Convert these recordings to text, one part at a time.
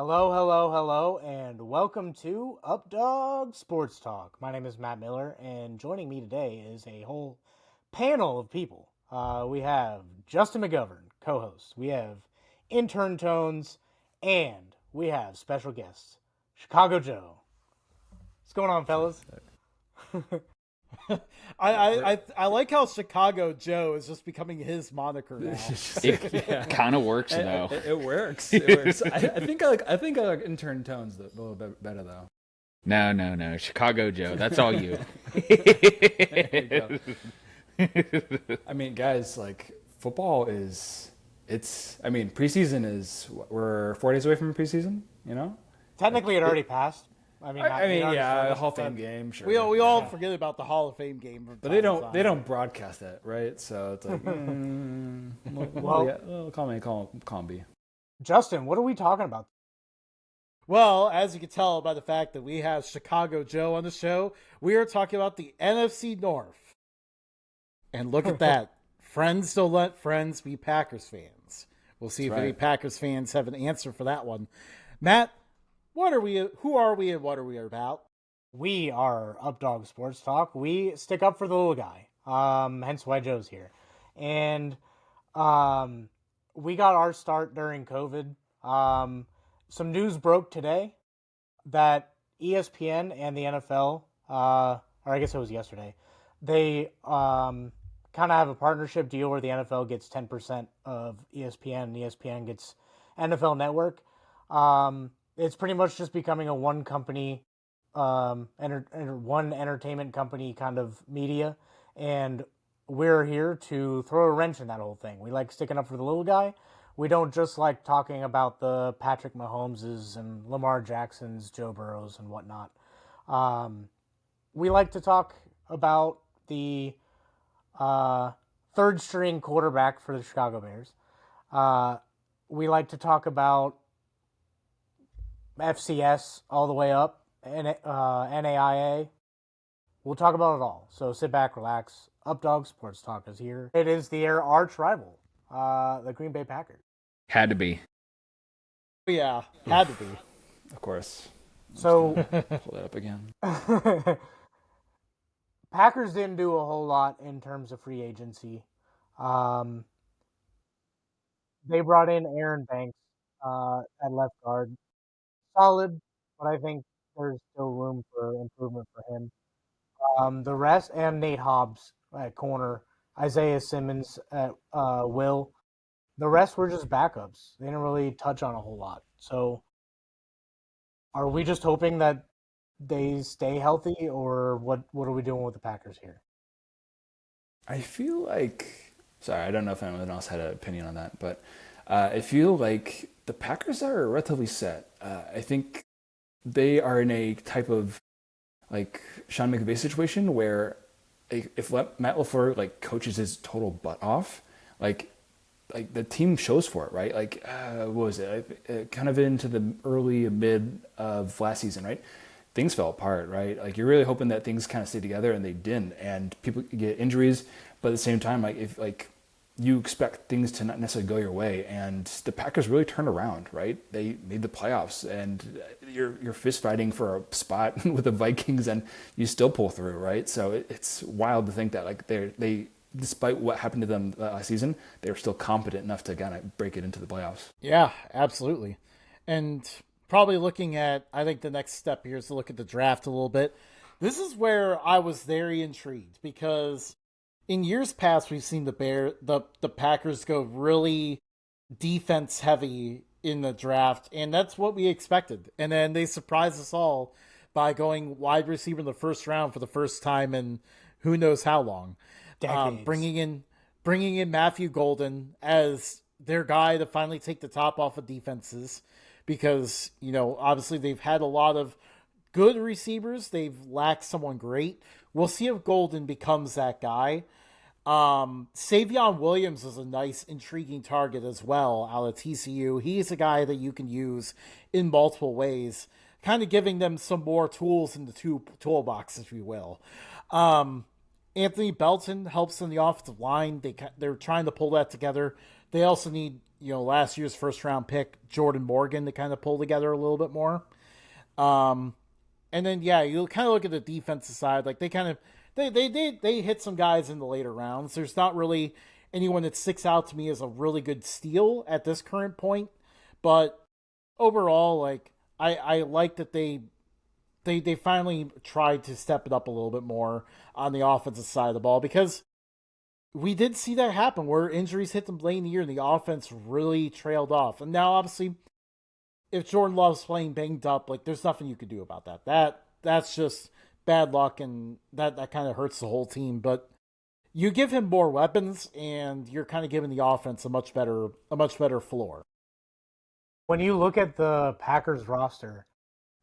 Hello, hello, hello, and welcome to Updog Sports Talk. My name is Matt Miller, and joining me today is a whole panel of people. We have Justin McGovern, co-host. We have Intern Tones, and we have special guests, Chicago Joe. What's going on, fellas? I like how Chicago Joe is just becoming his moniker now. It kind of works though. It works. It works. I think I like intern tones a little bit better though. No. Chicago Joe. That's all you. I mean, guys, like football preseason is we're 4 days away from preseason. You know, Technically, it already passed. Hall of Fame game. Sure. We all forget about the Hall of Fame game, But they don't broadcast it, right? So it's like, call me. Justin, what are we talking about? Well, as you can tell by the fact that we have Chicago Joe on the show, we are talking about the NFC North. And look at that. Friends don't let friends be Packers fans. We'll see if any Packers fans have an answer for that one. Matt, who are we, and what are we about? We are Updog Sports Talk. We stick up for the little guy. Hence why Joe's here. And we got our start during COVID. Some news broke today that ESPN and the NFL, or I guess it was yesterday, they kind of have a partnership deal where the NFL gets 10% of ESPN and ESPN gets NFL Network. It's pretty much just becoming a one company, one entertainment company kind of media, and we're here to throw a wrench in that whole thing. We like sticking up for the little guy. We don't just like talking about the Patrick Mahomeses and Lamar Jacksons, Joe Burrows, and whatnot. We like to talk about the third string quarterback for the Chicago Bears. We like to talk about FCS all the way up, and NAIA. We'll talk about it all. So sit back, relax. Updog Sports Talk is here. It is their arch rival, the Green Bay Packers. Had to be. Yeah, had to be. Of course. So pull that up again. Packers didn't do a whole lot in terms of free agency. They brought in Aaron Banks at left guard. Solid, but I think there's still room for improvement for him. The rest, and Nate Hobbs at corner, Isaiah Simmons at will. The rest were just backups. They didn't really touch on a whole lot. So are we just hoping that they stay healthy, or what are we doing with the Packers here? I feel like, sorry, I don't know if anyone else had an opinion on that, but I feel like the Packers are relatively set. I think they are in a type of like Sean McVay situation where if Matt LaFleur like coaches his total butt off, like the team shows for it, right? Like what was it? Kind of into the early mid of last season, right? Things fell apart, right? Like you're really hoping that things kind of stay together, and they didn't, and people get injuries, but at the same time, like if like you expect things to not necessarily go your way, and the Packers really turned around, right? They made the playoffs, and you're fist fighting for a spot with the Vikings, and you still pull through, right? So it's wild to think that like they despite what happened to them last season, they were still competent enough to kind of break it into the playoffs. Yeah, absolutely. And probably looking at, I think the next step here is to look at the draft a little bit. This is where I was very intrigued because in years past, we've seen the Packers go really defense heavy in the draft, and that's what we expected. And then they surprised us all by going wide receiver in the first round for the first time in who knows how long. Bringing in Matthew Golden as their guy to finally take the top off of defenses, because obviously they've had a lot of good receivers. They've lacked someone great. We'll see if Golden becomes that guy. Savion Williams is a nice, intriguing target as well out of TCU. He's a guy that you can use in multiple ways, kind of giving them some more tools in the toolbox, if you will. Anthony Belton helps in the offensive line. They're trying to pull that together They also need, last year's first round pick, Jordan Morgan, to kind of pull together a little bit more. And then, you kind of look at the defensive side. Like, they hit some guys in the later rounds. There's not really anyone that sticks out to me as a really good steal at this current point. But overall, like, I like that they finally tried to step it up a little bit more on the offensive side of the ball, because we did see that happen where injuries hit them late in the year and the offense really trailed off. And now, obviously, if Jordan Love's playing banged up, like, there's nothing you could do about that. That's just bad luck, and that kind of hurts the whole team. But you give him more weapons, and you're kind of giving the offense a much better floor. When you look at the Packers roster,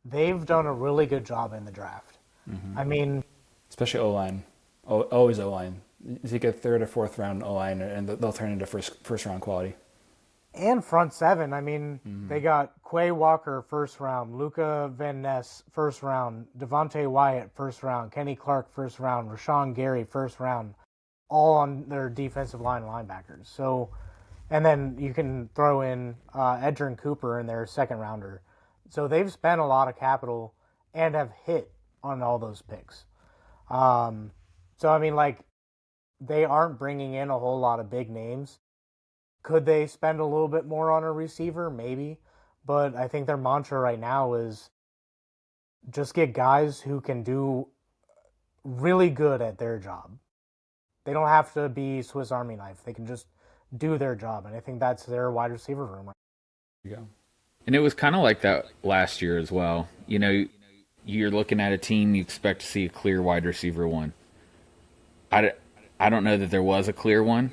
they've done a really good job in the draft. Mm-hmm. I mean, especially O-line, always O-line. You take a third or fourth round O-line, and they'll turn into first round quality. And front seven. I mean, They got Quay Walker first round, Luca Van Ness first round, Devontae Wyatt first round, Kenny Clark first round, Rashawn Gary first round, all on their defensive line linebackers. So, and then you can throw in Edgerrin Cooper in their second rounder. So they've spent a lot of capital and have hit on all those picks. So I mean, like, they aren't bringing in a whole lot of big names. Could they spend a little bit more on a receiver? Maybe. But I think their mantra right now is just get guys who can do really good at their job. They don't have to be Swiss Army knife. They can just do their job. And I think that's their wide receiver room. There you go. And it was kind of like that last year as well. You're looking at a team, you expect to see a clear wide receiver one. I don't know that there was a clear one,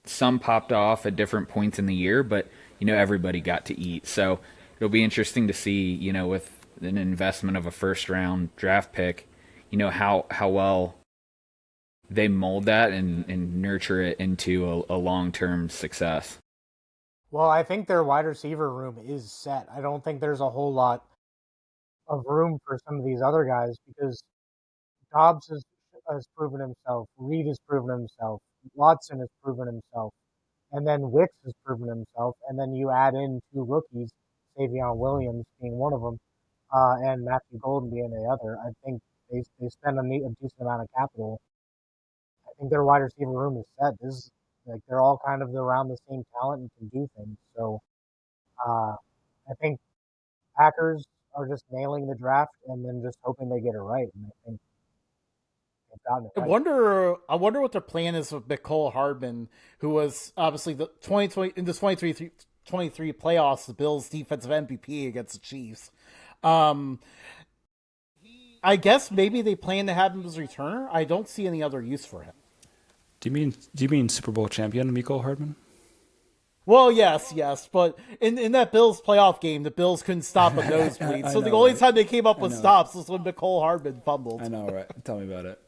Some popped off at different points in the year, but, everybody got to eat. So it'll be interesting to see, with an investment of a first-round draft pick, how well they mold that and nurture it into a long-term success. Well, I think their wide receiver room is set. I don't think there's a whole lot of room for some of these other guys, because Dobbs has proven himself, Reed has proven himself, Watson has proven himself, and then Wicks has proven himself, and then you add in two rookies, Savion Williams being one of them, and Matthew Golden being the other. I think they spend a decent amount of capital. I think their wide receiver room is set. This is, like, they're all kind of around the same talent and can do things. So I think Packers are just nailing the draft and then just hoping they get it right. And I think they've gotten it right. I wonder what their plan is with Mecole Hardman, who was obviously the 23 playoffs, the Bills' defensive MVP against the Chiefs. I guess maybe they plan to have him as a returner. I don't see any other use for him. Do you mean Super Bowl champion Mecole Hardman? Well, yes, but in that Bills playoff game, the Bills couldn't stop a nosebleed. So the only time they came up with stops was when Mecole Hardman fumbled. I know, right? Tell me about it.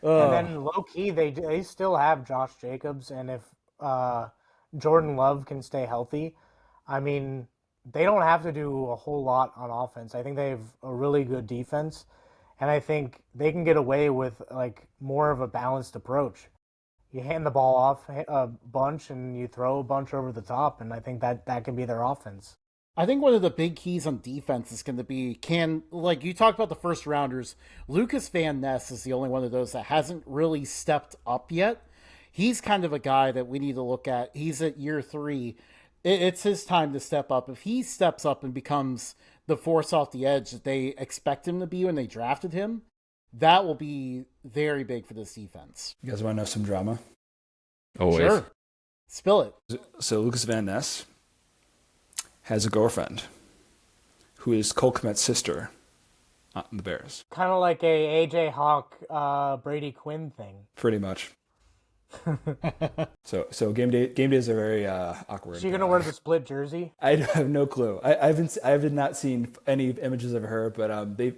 And then low-key, they still have Josh Jacobs, and if Jordan Love can stay healthy, I mean, they don't have to do a whole lot on offense. I think they have a really good defense, and I think they can get away with, like, more of a balanced approach. You hand the ball off a bunch and you throw a bunch over the top, and I think that can be their offense. I think one of the big keys on defense is going to be, like you talked about the first rounders, Lucas Van Ness is the only one of those that hasn't really stepped up yet. He's kind of a guy that we need to look at. He's at year 3. It's his time to step up. If he steps up and becomes the force off the edge that they expect him to be when they drafted him, that will be very big for this defense. You guys want to know some drama? Always. Sure. Spill it. So Lucas Van Ness has a girlfriend who is Cole Kmet's sister on the Bears. Kind of like a AJ Hawk, Brady Quinn thing. Pretty much. So game days are very awkward. Is she gonna wear the split jersey? I have no clue. I have not seen any images of her, but they've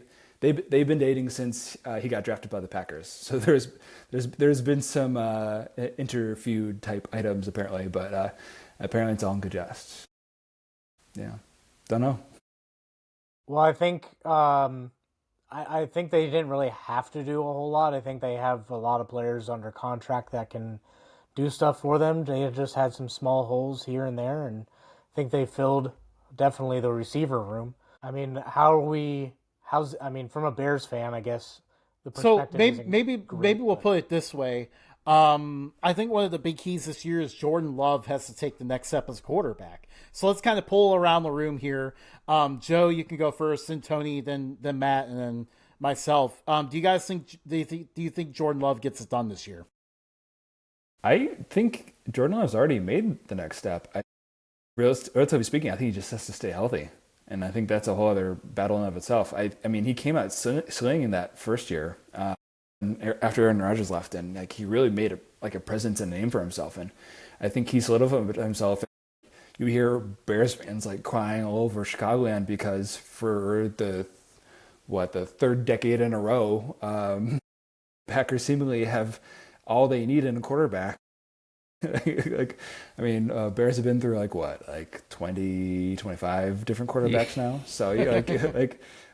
been dating since he got drafted by the Packers. So there's been some interfeud type items apparently, but apparently it's all in good jest. Yeah, don't know. Well, I think I think they didn't really have to do a whole lot. I think they have a lot of players under contract that can do stuff for them. They just had some small holes here and there, and I think they filled definitely the receiver room. I mean, from a Bears fan, I guess the So perspective maybe isn't maybe great, maybe we'll but- put it this way. I think one of the big keys this year is Jordan Love has to take the next step as a quarterback. So let's kind of pull around the room here. Joe, you can go first, then Tony, then Matt, and then myself. Do you think Jordan Love gets it done this year? I think Jordan Love's already made the next step. Relatively speaking, I think he just has to stay healthy. And I think that's a whole other battle in of itself. I mean, he came out slinging that first year after Aaron Rodgers left, and like he really made a presence and name for himself. And I think he solidified himself. You hear Bears fans like crying all over Chicagoland because for the third decade in a row, Packers seemingly have all they need in a quarterback. Bears have been through 20, 25 different quarterbacks now. So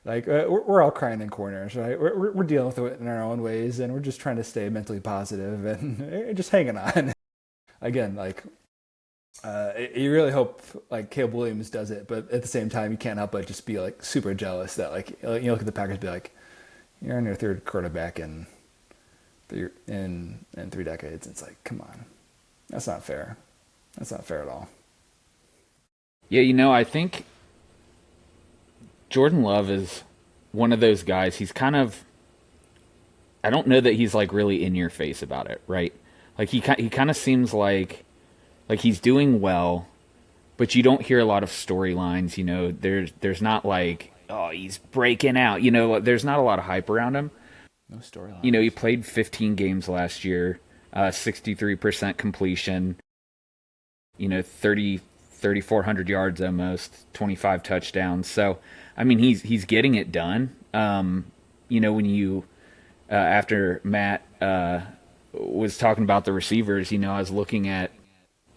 we're all crying in corners, right? We're dealing with it in our own ways, and we're just trying to stay mentally positive and just hanging on. Again, you really hope Caleb Williams does it, but at the same time, you can't help but just be super jealous that you look at the Packers, be like, you're on your third quarterback in 3 decades. It's like, come on. That's not fair. That's not fair at all. Yeah, I think Jordan Love is one of those guys. He's kind of, I don't know that he's really in your face about it, right? He kind of seems like he's doing well, but you don't hear a lot of storylines. There's not oh, he's breaking out. There's not a lot of hype around him. No storyline. He played 15 games last year. 63% completion, 3,400 yards almost, 25 touchdowns. So, I mean, he's getting it done. When you, after Matt was talking about the receivers, I was looking at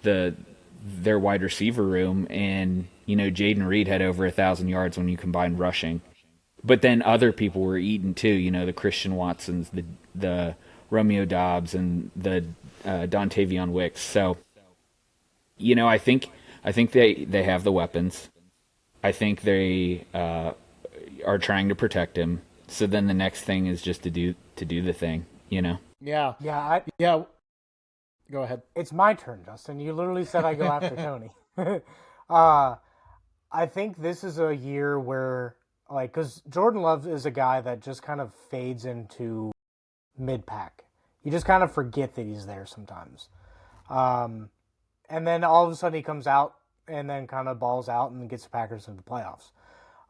their wide receiver room, and, Jaden Reed had over 1,000 yards when you combine rushing. But then other people were eating too, the Christian Watsons, the Romeo Dobbs, and the Dontavion Wicks. So, I think they have the weapons. I think they are trying to protect him. So then the next thing is just to do the thing. Yeah. Yeah. Go ahead. It's my turn, Justin. You literally said I go after Tony. I think this is a year where, because Jordan Love is a guy that just kind of fades into mid-pack. You just kind of forget that he's there sometimes. And then all of a sudden he comes out and then kind of balls out and gets the Packers into the playoffs.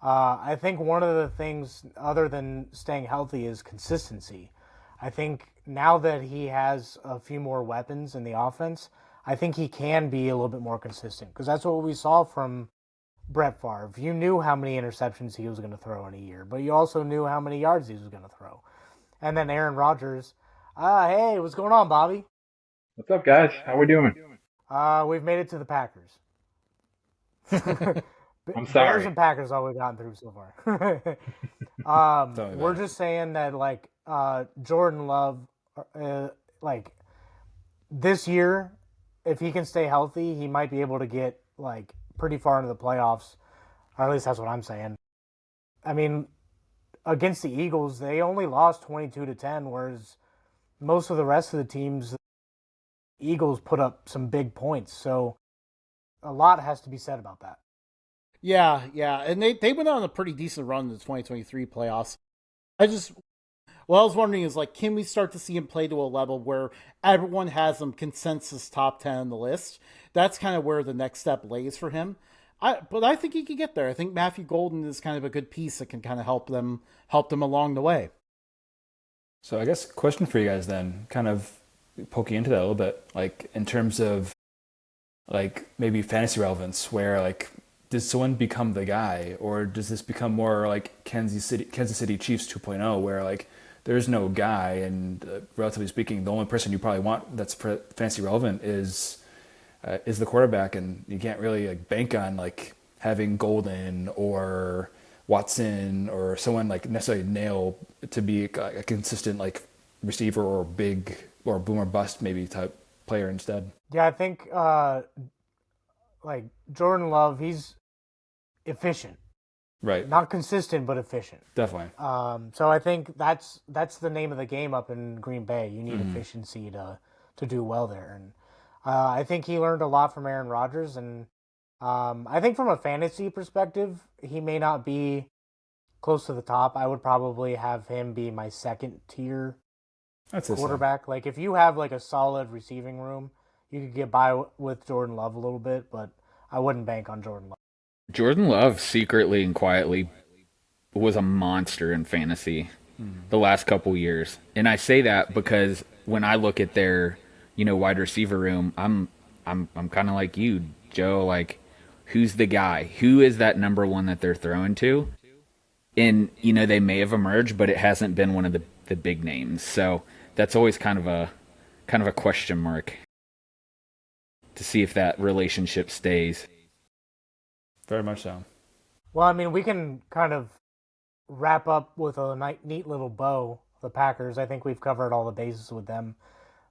I think one of the things, other than staying healthy, is consistency. I think now that he has a few more weapons in the offense, I think he can be a little bit more consistent, because that's what we saw from Brett Favre. You knew how many interceptions he was going to throw in a year, but you also knew how many yards he was going to throw. And then Aaron Rodgers, hey, what's going on, Bobby? What's up, guys? How we doing? We've made it to the Packers. I'm Bears sorry. and Packers all we've gotten through so far. We're just saying that Jordan Love, this year, if he can stay healthy, he might be able to get pretty far into the playoffs, or at least that's what I'm saying. I mean, against the Eagles, they only lost 22-10, whereas most of the rest of the teams, the Eagles put up some big points. So a lot has to be said about that. Yeah, and they went on a pretty decent run in the 2023 playoffs. What I was wondering is, can we start to see him play to a level where everyone has him consensus top 10 on the list? That's kind of where the next step lays for him. But I think he could get there. I think Matthew Golden is kind of a good piece that can kind of help them along the way. So I guess question for you guys then, kind of poking into that a little bit, in terms of maybe fantasy relevance, where does someone become the guy, or does this become more like Kansas City Chiefs 2.0, where there's no guy, and relatively speaking, the only person you probably want that's fantasy relevant is the quarterback, and you can't really bank on having Golden or Watson or someone necessarily nail to be a consistent receiver or big or boomer bust maybe type player instead. Yeah, I think like Jordan Love, he's efficient. Right. Not consistent, but efficient. Definitely. So I think that's the name of the game up in Green Bay. You need efficiency to do well there, and I think he learned a lot from Aaron Rodgers. And I think from a fantasy perspective, he may not be close to the top. I would probably have him be my second tier That's his quarterback. Like if you have like a solid receiving room, you could get by with Jordan Love a little bit, but I wouldn't bank on Jordan Love. Jordan Love secretly and quietly was a monster in fantasy the last couple years. And I say that because when I look at their, wide receiver room, I'm kind of like you, Joe, like who's the guy? Who is that number one that they're throwing to? And, they may have emerged, but it hasn't been one of the big names. So that's always kind of a question mark to see if that relationship stays. Very much so. Well, I mean, we can kind of wrap up with a neat little bow. The Packers, I think we've covered all the bases with them.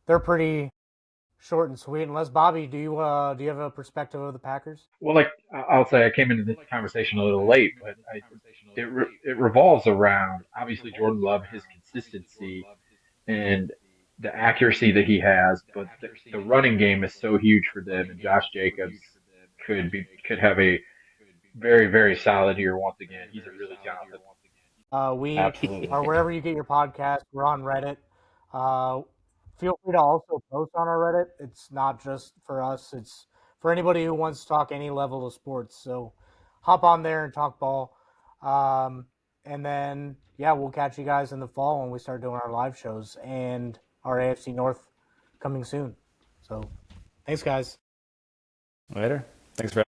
They're pretty short and sweet. Unless Bobby, do you have a perspective of the Packers? Well, like I'll say, I came into this conversation a little late, but it revolves around obviously Jordan Love, his consistency, and the accuracy that he has. But the running game is so huge for them, and Josh Jacobs could have a very, very solid year once again. He's a really talented. We Absolutely. are wherever you get your podcast. We're on Reddit. Feel free to also post on our Reddit. It's not just for us. It's for anybody who wants to talk any level of sports. So hop on there and talk ball. And then, we'll catch you guys in the fall when we start doing our live shows and our AFC North coming soon. So thanks, guys. Later. Thanks for